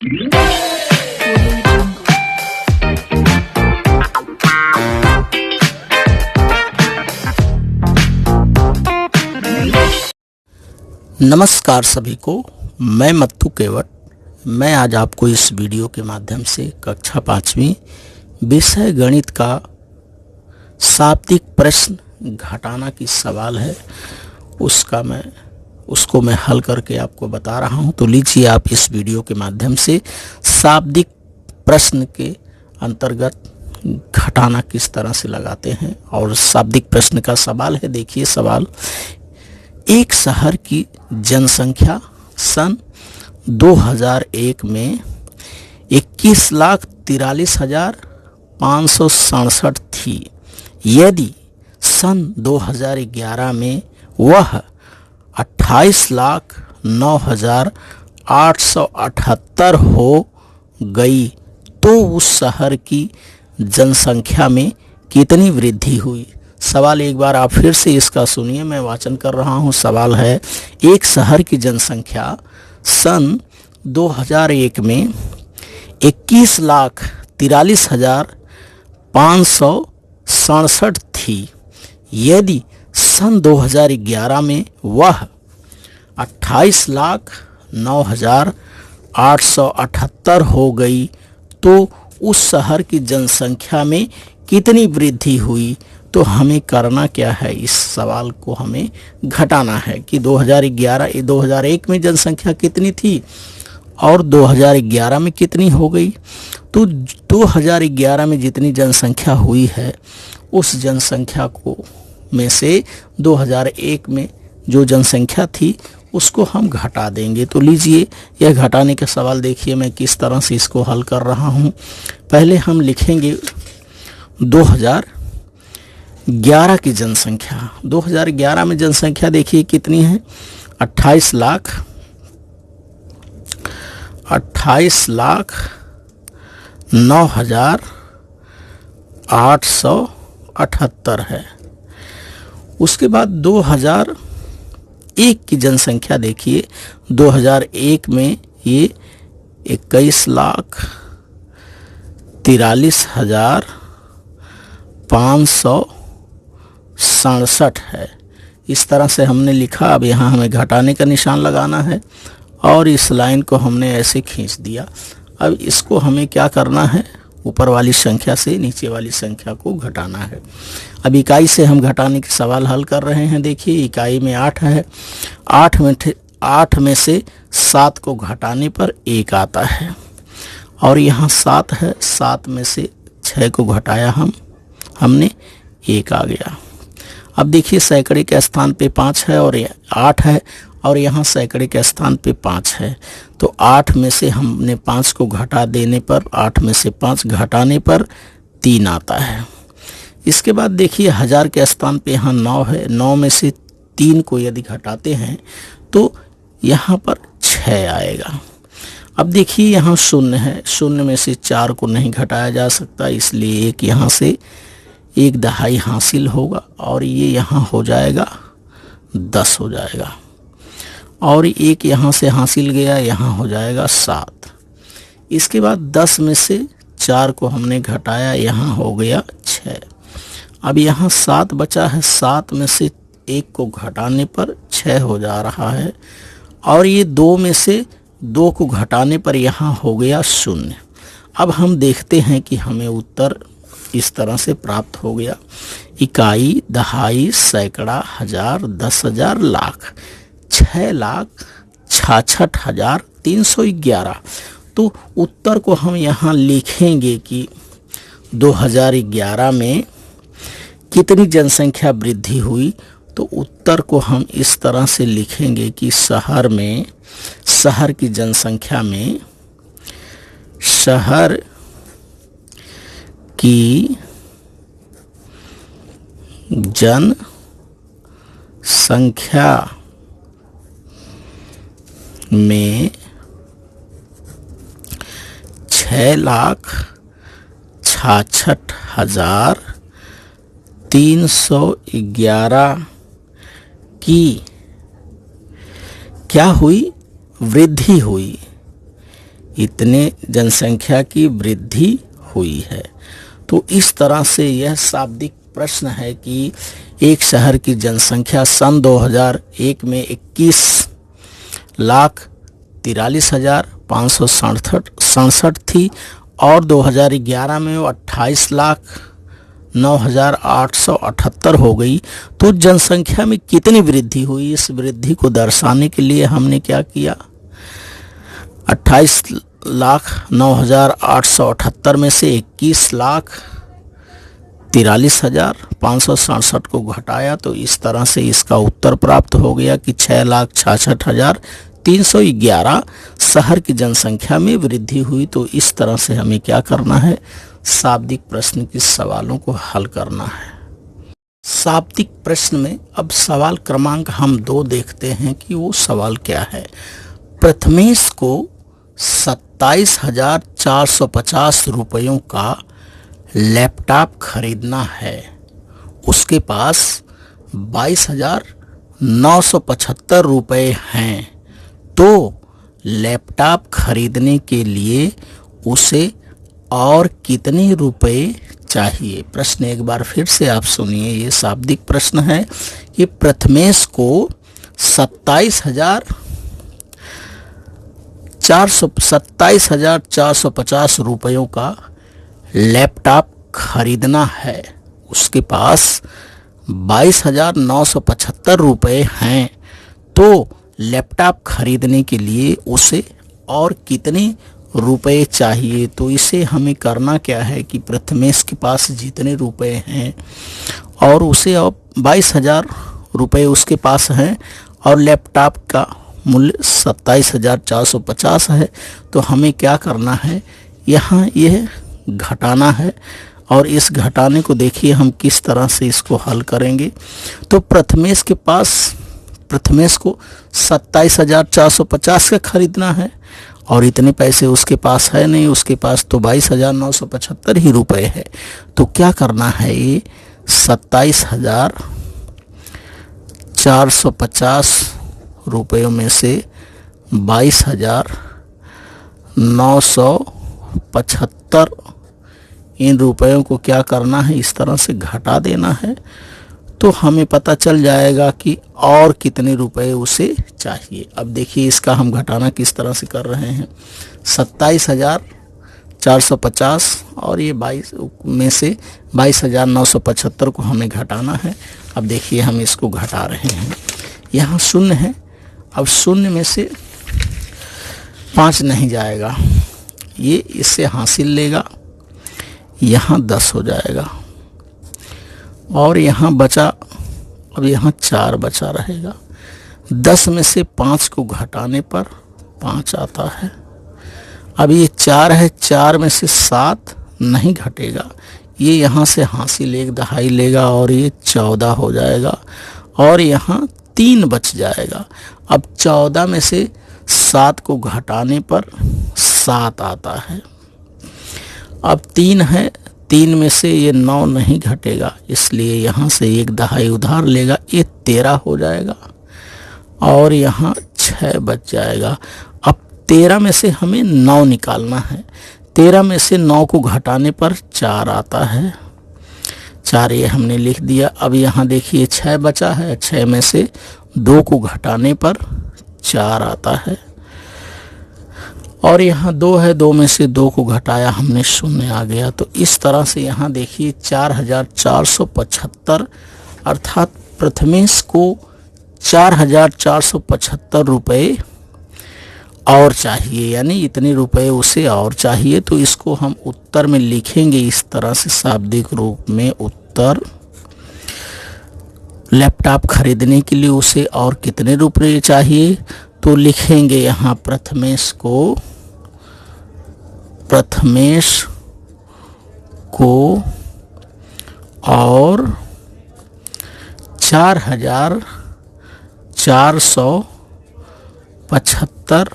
नमस्कार सभी को, मैं मत्तू केवट। मैं आज आपको इस वीडियो के माध्यम से कक्षा 5वीं विषय गणित का शाब्दिक प्रश्न घटाना की सवाल है, उसको मैं हल करके आपको बता रहा हूं। तो लीजिए आप इस वीडियो के माध्यम से शाब्दिक प्रश्न के अंतर्गत घटाना किस तरह से लगाते हैं और शाब्दिक प्रश्न का सवाल है। देखिए सवाल, एक शहर की जनसंख्या सन 2001 में 21,43,567 थी। यदि सन 2011 में वह 28,09,878 हो गई तो उस शहर की जनसंख्या में कितनी वृद्धि हुई। सवाल एक बार आप फिर से इसका सुनिए, मैं वाचन कर रहा हूँ। सवाल है, एक शहर की जनसंख्या सन 2001 में 21,43,567 थी। यदि सन 2011 में वह 28,09,878 हो गई तो उस शहर की जनसंख्या में कितनी वृद्धि हुई। तो हमें करना क्या है, इस सवाल को हमें घटाना है कि 2001 में जनसंख्या कितनी थी और 2011 में कितनी हो गई। तो 2011 में जितनी जनसंख्या हुई है उस जनसंख्या को में से 2001 में जो जनसंख्या थी उसको हम घटा देंगे। तो लीजिए यह घटाने का सवाल देखिए मैं किस तरह से इसको हल कर रहा हूँ। पहले हम लिखेंगे 2011 की जनसंख्या। 2011 में जनसंख्या देखिए कितनी है, 28,09,878 है। उसके बाद 2001 की जनसंख्या देखिए, 2001 में ये 21,43,567 है। इस तरह से हमने लिखा। अब यहाँ हमें घटाने का निशान लगाना है और इस लाइन को हमने ऐसे खींच दिया। अब इसको हमें क्या करना है, ऊपर वाली संख्या से नीचे वाली संख्या को घटाना है। अब इकाई से हम घटाने के सवाल हल कर रहे हैं। देखिए इकाई में 8 है, 8 में से 7 को घटाने पर 1 आता है और यहाँ 7 है, 7 में से 6 को घटाया हमने 1 आ गया। अब देखिए सैकड़े के स्थान पे 5 है और 8 है और यहाँ सैकड़े के स्थान पे 5 है। तो 8 में से हमने 5 को घटा देने पर, 8 में से 5 घटाने पर 3 आता है। इसके बाद देखिए हजार के स्थान पे यहाँ 9 है, 9 में से 3 को यदि घटाते हैं तो यहाँ पर 6 आएगा। अब देखिए यहाँ 0 है, 0 में से 4 को नहीं घटाया जा सकता, इसलिए एक यहाँ से 1 दहाई हासिल होगा और ये यहाँ हो जाएगा 10 हो जाएगा और एक यहाँ से हासिल गया, यहाँ हो जाएगा 7। इसके बाद 10 में से 4 को हमने घटाया, यहाँ हो गया 6। अब यहाँ 7 बचा है, 7 में से 1 को घटाने पर 6 हो जा रहा है और ये 2 में से 2 को घटाने पर यहाँ हो गया 0। अब हम देखते हैं कि हमें उत्तर इस तरह से प्राप्त हो गया। इकाई, दहाई, सैकड़ा, हजार, 10,000, लाख, 6,66,311। तो उत्तर को हम यहाँ लिखेंगे कि 2011 में कितनी जनसंख्या वृद्धि हुई। तो उत्तर को हम इस तरह से लिखेंगे कि शहर की जनसंख्या में, शहर की जनसंख्या में 6,66,311 की क्या हुई, वृद्धि हुई। इतने जनसंख्या की वृद्धि हुई है। तो इस तरह से यह शाब्दिक प्रश्न है कि एक शहर की जनसंख्या सन 2001 में 21,43,567 थी और 2011 में वो 28,09,878 हो गई। तो जनसंख्या में कितनी वृद्धि हुई, इस वृद्धि को दर्शाने के लिए हमने क्या किया, 28,09,878 में से 21,43,567 को घटाया। तो इस तरह से इसका उत्तर प्राप्त हो गया कि 6,66,311 शहर की जनसंख्या में वृद्धि हुई। तो इस तरह से हमें क्या करना है, शाब्दिक प्रश्न के सवालों को हल करना है। शाब्दिक प्रश्न में अब सवाल क्रमांक हम 2 देखते हैं कि वो सवाल क्या है। प्रथमेश को 27,450 रुपयों का लैपटॉप खरीदना है, उसके पास 22,975 रुपये हैं, तो लैपटॉप खरीदने के लिए उसे और कितने रुपए चाहिए। प्रश्न एक बार फिर से आप सुनिए, ये शाब्दिक प्रश्न है कि प्रथमेश को 27,450 रुपयों का लैपटॉप खरीदना है, उसके पास 22,975 रुपये हैं, तो लैपटॉप खरीदने के लिए उसे और कितने रुपए चाहिए। तो इसे हमें करना क्या है कि प्रथमेश के पास जितने रुपए हैं और उसे अब 22,000 रुपये उसके पास हैं और लैपटॉप का मूल्य 27,450 है, तो हमें क्या करना है, यहाँ यह घटाना है। और इस घटाने को देखिए हम किस तरह से इसको हल करेंगे। तो प्रथमेश को 27,450 का खरीदना है और इतने पैसे उसके पास है नहीं, उसके पास तो 22,975 ही रुपए है। तो क्या करना है, ये 27,450 रुपयों में से 22,975 इन रुपयों को क्या करना है, इस तरह से घटा देना है। तो हमें पता चल जाएगा कि और कितने रुपए उसे चाहिए। अब देखिए इसका हम घटाना किस तरह से कर रहे हैं। 27,450 और ये 22 में से 22,975 को हमें घटाना है। अब देखिए हम इसको घटा रहे हैं। यहाँ शून्य है, अब शून्य में से 5 नहीं जाएगा, ये इससे हासिल लेगा, यहाँ 10 हो जाएगा और यहाँ बचा, अब यहाँ 4 बचा रहेगा। 10 में से 5 को घटाने पर 5 आता है। अब ये 4 है, 4 में से 7 नहीं घटेगा, ये यहाँ से हासिल 1 दहाई लेगा और ये 14 हो जाएगा और यहाँ 3 बच जाएगा। अब 14 में से 7 को घटाने पर 7 आता है। अब 3 है, 3 में से ये 9 नहीं घटेगा, इसलिए यहाँ से 1 दहाई उधार लेगा, ये 13 हो जाएगा और यहाँ 6 बच जाएगा। अब 13 में से हमें 9 निकालना है। 13 में से 9 को घटाने पर 4 आता है, 4 ये हमने लिख दिया। अब यहाँ देखिए 6 बचा है, 6 में से 2 को घटाने पर 4 आता है और यहाँ 2 है, 2 में से 2 को घटाया हमने, 0 आ गया। तो इस तरह से यहाँ देखिए 4,475 अर्थात प्रथमेश को 4,475 रुपये और चाहिए, यानी इतने रुपए उसे और चाहिए। तो इसको हम उत्तर में लिखेंगे इस तरह से शाब्दिक रूप में, उत्तर लैपटॉप खरीदने के लिए उसे और कितने रुपए चाहिए। तो लिखेंगे यहाँ प्रथमेश को और 4,475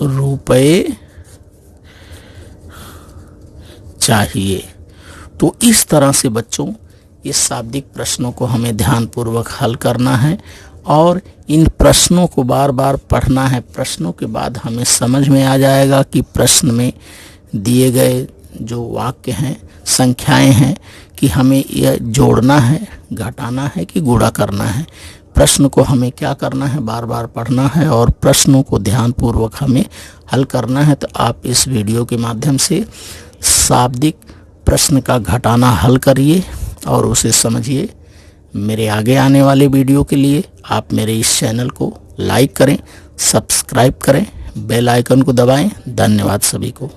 रुपये चाहिए। तो इस तरह से बच्चों इस शाब्दिक प्रश्नों को हमें ध्यानपूर्वक हल करना है और इन प्रश्नों को बार बार पढ़ना है। प्रश्नों के बाद हमें समझ में आ जाएगा कि प्रश्न में दिए गए जो वाक्य हैं, संख्याएं हैं, कि हमें यह जोड़ना है, घटाना है कि गुणा करना है। प्रश्न को हमें क्या करना है, बार बार पढ़ना है और प्रश्नों को ध्यानपूर्वक हमें हल करना है। तो आप इस वीडियो के माध्यम से शाब्दिक प्रश्न का घटाना हल करिए और उसे समझिए। मेरे आगे आने वाले वीडियो के लिए आप मेरे इस चैनल को लाइक करें, सब्सक्राइब करें, बेल आइकन को दबाएं। धन्यवाद सभी को।